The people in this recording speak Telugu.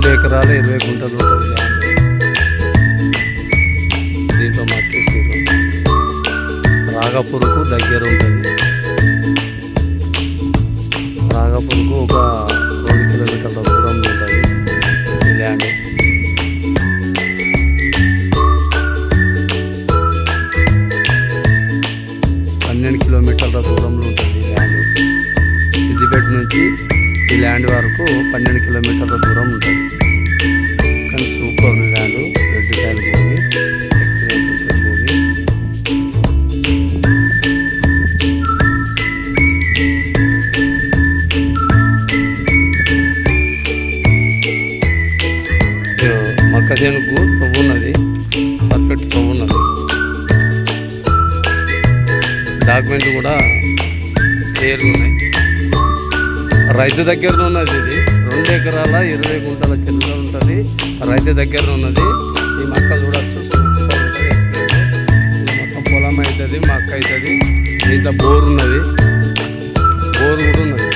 2 ఎకరాల 20 గుంటలు ఉంటుంది ల్యాండ్. దీంట్లో మక్కేసారు. రాగపూర్కు దగ్గర ఉంటుంది. రాగపూర్కు ఒక 2 కిలోమీటర్ల దూరంలో ఉంటుంది ఈ ల్యాండ్. కిలోమీటర్ల దూరంలో ఉంటుంది ఈ ల్యాండ్. సిద్దిపేట నుంచి ఈ ల్యాండ్ వరకు 12 కిలోమీటర్ల దూరం ఉంటుంది. కానీ సూపర్ ల్యాండ్. రెడ్ సాయిల్ భూమి, ఎక్సలెంట్ భూమి. మక్కసేనుకు తవ్వున్నది, పర్ఫెక్ట్ తవ్వున్నది. డాక్యుమెంట్లు కూడా క్లియర్గా ఉన్నాయి. రైతు దగ్గర ఉన్నది. ఇది 2 ఎకరాల 20 గుంటల చిల్లర ఉంటుంది. రైతు దగ్గర ఉన్నది. ఈ మక్క చూడవచ్చు. మొత్తం పొలం అవుతుంది, మక్క అవుతుంది. దీంట్లో బోర్ ఉన్నది. బోర్ కూడా ఉన్నది.